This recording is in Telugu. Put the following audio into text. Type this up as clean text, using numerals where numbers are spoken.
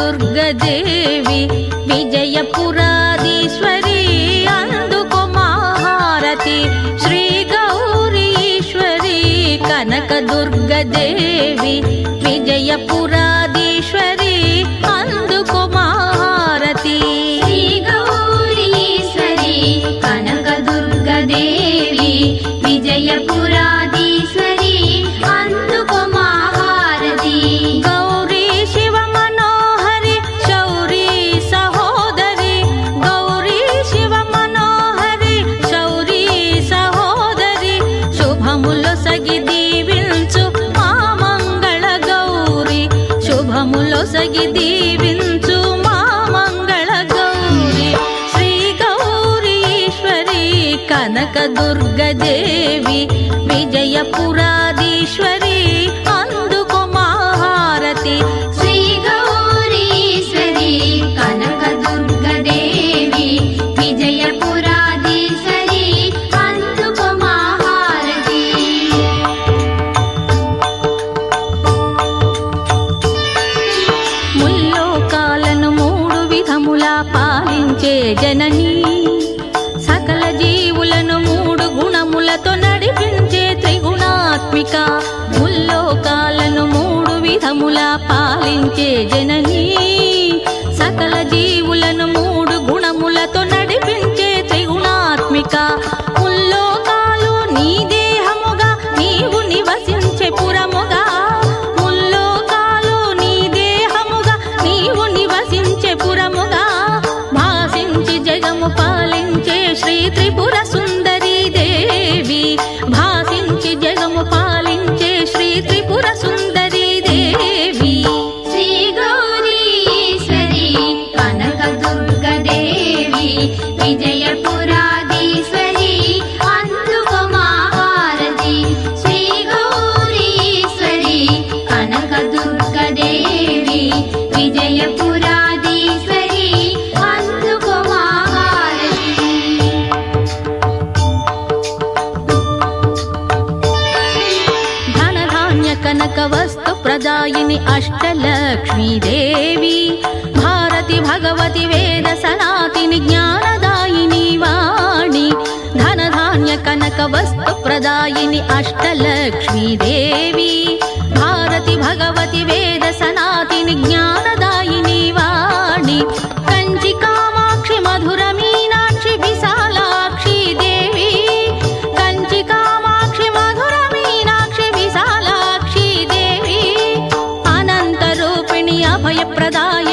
కనకదుర్గదేవి విజయపురాధీశ్వరి అందుకో మహారతి శ్రీ గౌరీశ్వరి కనకదుర్గదేవి విజయపురాధీశ్వరి అందుకో మహారతి శ్రీ గౌరీశ్వరి కనకదుర్గదేవి విజయపురాధీశ్వరి అందుకో మహారతి గౌరీ శివ మనోహరి శౌరీ సహోదరి గౌరీ శివ మనోహరి శౌరీ సహోదరి శుభములో సగి దీవించు మా మంగళ గౌరీ శుభములో సగి దీవించు మా మంగళ గౌరీ శ్రీ గౌరీశ్వరి కనకదుర్గదేవి విజయపురాధీశ్వరి అందుకో మహారతి శ్రీ గౌరీశ్వరి కనకదుర్గదేవి విజయపురాధీశ్వరి అందుకో మహారతి ముల్లోకాలను మూడు విధములా పాలించే జననీ సకల జీవులను మూడు గుణములతో నడిపించే త్రిగుణాత్మిక ముల్లోకాలను మూడు విధములా పాలించే జననీ సకల జీవులను మూడు గుణములతో నడిపించే త్రిగుణాత్మిక ముల్లోకాలు నీ దేహముగా నీవు నివసించే పురముగా ముల్లోకాలు నీ దేహముగా నీవు నివసించే పురముగా భాసించి జగము పాలించే శ్రీ త్రిపుర సుందరీ దేవి భాసించి జగము పాలించే శ్రీ త్రిపుర సుందరీ దేవి శ్రీ గౌరీశ్వరి కనకదుర్గదేవి విజయపురాధీశ్వరి అందుకో మహారతి శ్రీ గౌరీశ్వరి కనకదుర్గదేవి విజయపురాధీశ్వరి అందుకో మహారతి ధనధాన్య కనక వస్తు ప్రదాయిని అష్టలక్ష్మీ దేవి భారతి భగవతి వేద సనాతిని జ్ఞానదాయిని వాణి ధనధాన్య కనక వస్తు ప్రదాయిని అష్టలక్ష్మీ దేవి భారతి భగవతి వేద సనాతిని జ్ఞానదాయిని వాణి కంచి కామాక్షి మధుర మీనాక్షి విశాలాక్షి దేవి కంచి కామాక్షి మధుర మీనాక్షి విశాలాక్షి దేవి అనంత రూపిణి అభయప్రదాయ